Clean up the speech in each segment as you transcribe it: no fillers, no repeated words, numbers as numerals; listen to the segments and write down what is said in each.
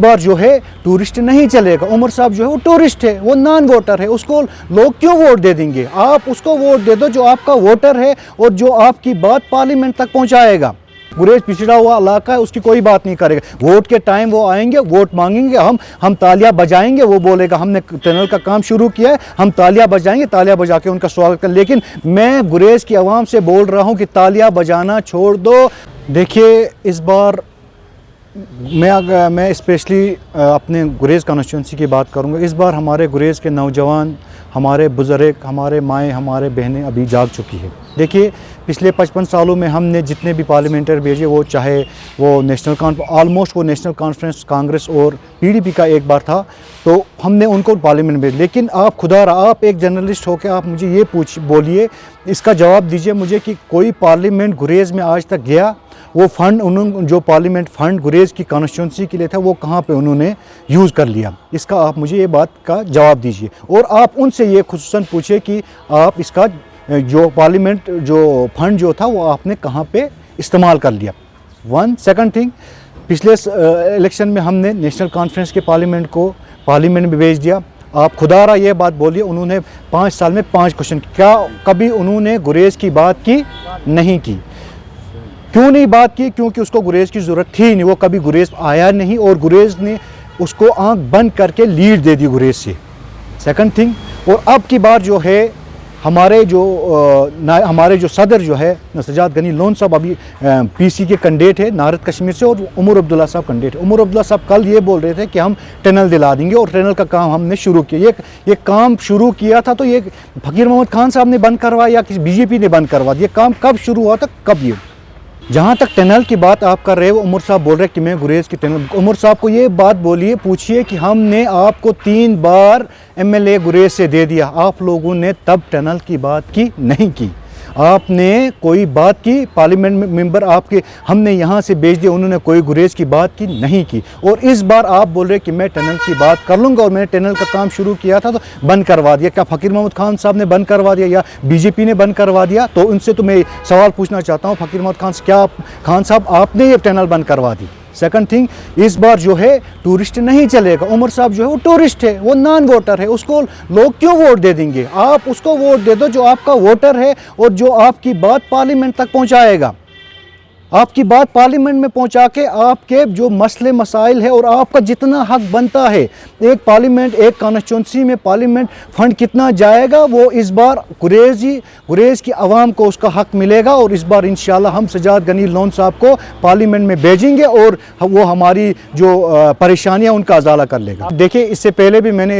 बार जो है टूरिस्ट नहीं चलेगा। उमर साहब जो है वो टूरिस्ट है, वो नॉन वोटर है, उसको लोग क्यों वोट दे देंगे? आप उसको वोट दे दो जो आपका वोटर है और जो आपकी बात पार्लियामेंट तक पहुंचाएगा। गुरेज पिछड़ा हुआ इलाका है, उसकी कोई बात नहीं करेगा। वोट के टाइम वो आएंगे, वोट मांगेंगे, हम तालियां बजाएंगे, वो बोलेगा हमने टनल का काम शुरू किया है, हम तालियां बजाएंगे, तालियां बजा के उनका स्वागत करें। लेकिन मैं गुरेज की आवाम से बोल रहा हूं कि तालियां बजाना छोड़ दो। देखिए, इस बार मैं स्पेशली अपने गुरेज कॉन्स्टिट्यूंसी की बात करूंगा। इस बार हमारे गुरेज के नौजवान, हमारे बुज़ुर्ग, हमारे माएँ, हमारे बहनें अभी जाग चुकी है। देखिए, पिछले 55 सालों में हमने जितने भी पार्लियामेंटर भेजे, वो चाहे वो ऑलमोस्ट वो नेशनल कॉन्फ्रेंस, कांग्रेस और पीडीपी का एक बार था, तो हमने उनको पार्लियामेंट भेज। लेकिन आप खुदारा, आप एक जर्नलिस्ट होकर आप मुझे ये बोलिए, इसका जवाब दीजिए मुझे कि कोई पार्लियामेंट गुरेज में आज तक गया? वो फंड उन्होंने जो पार्लियामेंट फंड गुरेज की कॉन्स्टिट्यूंसी के लिए था, वो कहाँ पे उन्होंने यूज़ कर लिया? इसका आप मुझे ये बात का जवाब दीजिए। और आप उनसे ये खुसूसन पूछिए कि आप इसका जो पार्लियामेंट जो फंड जो था वो आपने कहाँ पे इस्तेमाल कर लिया। सेकंड थिंग, पिछले इलेक्शन में हमने नेशनल कॉन्फ्रेंस के पार्लियामेंट को पार्लियामेंट में भेज दिया। आप खुदारा ये बात बोलिए, उन्होंने 5 साल में 5 क्वेश्चन, क्या कभी उन्होंने गुरेज की बात की? नहीं की। क्यों नहीं बात की? क्योंकि उसको गुरेज की ज़रूरत थी नहीं, वो कभी गुरेज आया नहीं और गुरेज ने उसको आंख बंद करके लीड दे दी गुरेज से। सेकंड थिंग, और अब की बार जो है हमारे जो सदर जो है सजाद गनी लोन साहब अभी पीसी के कैंडिडेट है नारद कश्मीर से, और उमर अब्दुल्ला साहब कैंडिडेट है। उमर अब्दुल्ला साहब कल ये बोल रहे थे कि हम टनल दिला देंगे और टनल का काम हमने शुरू किया। ये काम शुरू किया था तो ये फकीर मोहम्मद खान साहब ने बंद करवाया या किसी बीजेपी ने बंद करवा दिया? काम कब शुरू हुआ था, कब? ये जहाँ तक टनल की बात आप कर रहे हो, उमर साहब बोल रहे हैं कि मैं गुरेज की टनल, उमर साहब को ये बात बोलिए, पूछिए कि हमने आपको 3 बार एमएलए गुरेज से दे दिया, आप लोगों ने तब टनल की बात की नहीं की। आपने कोई बात की? पार्लियामेंट मेंबर आपके हमने यहाँ से भेज दिया, उन्होंने कोई गुरेज की बात की नहीं की। और इस बार आप बोल रहे कि मैं टनल की बात कर लूँगा और मैंने टनल का काम शुरू किया था तो बंद करवा दिया। क्या फकीर मोहम्मद खान साहब ने बंद करवा दिया या बीजेपी ने बंद करवा दिया? तो उनसे तो मैं सवाल पूछना चाहता हूँ, फकीर मोहम्मद खान, क्या खान साहब आपने ये टनल बंद करवा दी? सेकंड थिंग, इस बार जो है टूरिस्ट नहीं चलेगा। उमर साहब जो है वो टूरिस्ट है, वो नॉन वोटर है, उसको लोग क्यों वोट दे देंगे? आप उसको वोट दे दो जो आपका वोटर है और जो आपकी बात पार्लियामेंट तक पहुंचाएगा। आपकी बात पार्लियामेंट में पहुंचा के आपके जो मसले मसाइल है और आपका जितना हक बनता है, एक पार्लियामेंट, एक कॉन्स्टिट्यूंसी में पार्लियामेंट फंड कितना जाएगा, वो इस बार गुरेज की आवाम को उसका हक मिलेगा। और इस बार इंशाल्लाह हम सजाद गनी लोन साहब को पार्लियामेंट में भेजेंगे और वो हमारी जो परेशानियां उनका अजाला कर लेगा। देखिए, इससे पहले भी मैंने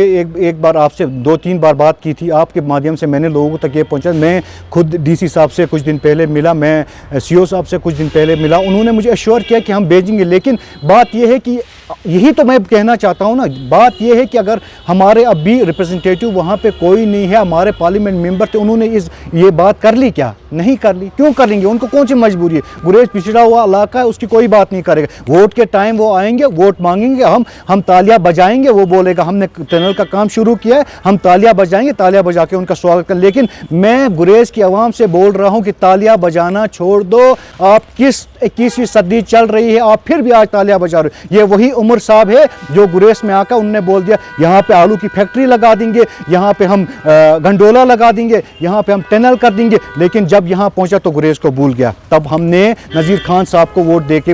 एक बार आपसे 2-3 बार बात की थी, आपके माध्यम से मैंने लोगों तक ये पहुँचा। मैं खुद डीसी साहब से कुछ दिन पहले मिला, मैं सीओ साहब से कुछ दिन पहले मिला, उन्होंने मुझे एश्योर किया कि हम भेजेंगे। लेकिन बात यह है कि यही तो मैं कहना चाहता हूं ना, बात यह है कि अगर हमारे अब भी रिप्रेजेंटेटिव वहां पे कोई नहीं है, हमारे पार्लियामेंट मेंबर थे, उन्होंने ये बात कर ली क्या? नहीं कर ली। क्यों कर लेंगे? उनको कौन सी मजबूरी है? गुरेज पिछड़ा हुआ इलाका है, उसकी कोई बात नहीं करेगा। वोट के टाइम वो आएंगे, वोट मांगेंगे, हम तालियां बजाएंगे, वो बोलेगा हमने टनल का काम शुरू किया है, हम तालियां बजाएंगे, तालियां बजा के उनका स्वागत करें। लेकिन मैं गुरेज की आवाम से बोल रहा हूं कि तालियां बजाना छोड़ दो। आप किस 21वीं सदी चल रही है, आप फिर भी आज तालियां बजा रहे हो। ये वही उमर साहब है जो गुरेज में आकर उन्होंने बोल दिया यहाँ पे आलू की फैक्ट्री लगा देंगे, यहाँ पे हम गंडोला लगा देंगे, यहाँ पे हम टनल कर देंगे। लेकिन जब यहाँ पहुंचा तो गुरेज को भूल गया। तब हमने नज़ीर खान साहब को वोट दे के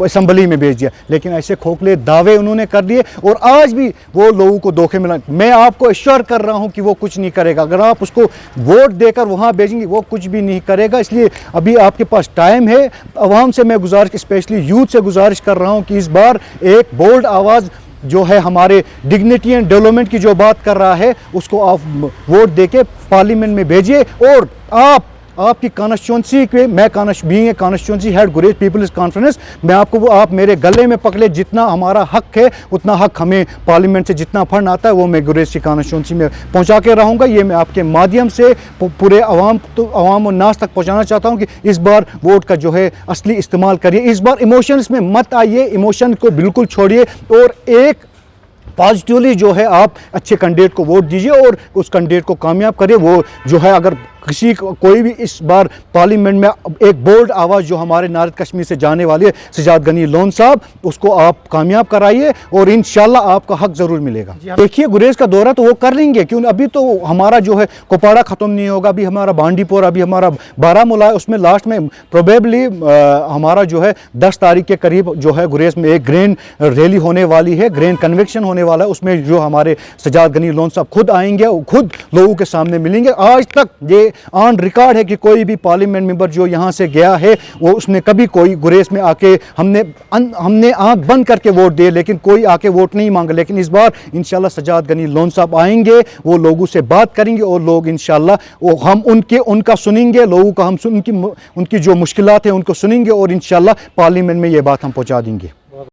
असेंबली में भेज दिया। लेकिन ऐसे खोखले दावे उन्होंने कर दिए और आज भी वो लोगों को धोखे मिला। मैं आपको एश्योर कर रहा हूँ कि वो कुछ नहीं करेगा। अगर आप उसको वोट देकर वहाँ भेजेंगे, वो कुछ भी नहीं करेगा। इसलिए अभी आपके पास टाइम है। अवाम से मैं गुजारिश, स्पेशली यूथ से गुजारिश कर रहा हूँ कि इस बार एक बोल्ड आवाज़ जो है हमारे डिग्निटी एंड डेवलपमेंट की जो बात कर रहा है, उसको आप वोट देके पार्लियामेंट में भेजिए। और आपकी कॉन्स्टिट्यूंसी के, मैं being a constituency head Gurez peoples conference, मैं आपको आप मेरे गले में पकड़े, जितना हमारा हक है उतना हक हमें पार्लियामेंट से जितना फंड आता है वो मैं गुरेज की कॉन्स्टिट्यूंसी में पहुंचा के रहूँगा। ये मैं आपके माध्यम से पूरे अवाम और नास तक पहुँचाना चाहता हूँ कि इस बार वोट का जो है असली इस्तेमाल करिए। इस बार इमोशंस में मत आइए, इमोशन को बिल्कुल छोड़िए और एक पॉजिटिवली जो है आप अच्छे कैंडिडेट को वोट दीजिए और उस कैंडिडेट को कामयाब करिए। वो जो है अगर कोई भी इस बार पार्लियामेंट में एक बोल्ड आवाज़ जो हमारे नॉर्थ कश्मीर से जाने वाली है, सजाद गनी लोन साहब, उसको आप कामयाब कराइए और इंशाल्लाह आपका हक ज़रूर मिलेगा। देखिए गुरेज का दौरा तो वो कर लेंगे, क्यों अभी तो हमारा जो है कुपवाड़ा ख़त्म नहीं होगा, अभी हमारा बांडीपुर, अभी हमारा बारामूला है, उसमें लास्ट में प्रोबेबली हमारा जो है 10 तारीख के करीब जो है गुरेज में एक ग्रैंड रैली होने वाली है, ग्रैंड कन्वेंशन होने वाला है। उसमें जो हमारे सजाद गनी लोन साहब खुद आएंगे, खुद लोगों के सामने मिलेंगे। आज तक ये ऑन रिकॉर्ड है कि कोई भी पार्लियामेंट मेंबर जो यहाँ से गया है वो उसने कभी कोई गुरेज में आके हमने आंख बंद करके वोट दिए, लेकिन कोई आके वोट नहीं मांगा। लेकिन इस बार इंशाल्लाह सजाद गनी लोन साहब आएंगे, वो लोगों से बात करेंगे और लोग इंशाल्लाह वो हम उनका सुनेंगे, लोगों का हम उनकी जो मुश्किलात हैं उनको सुनेंगे और इंशाल्लाह पार्लियामेंट में ये बात हम पहुँचा देंगे।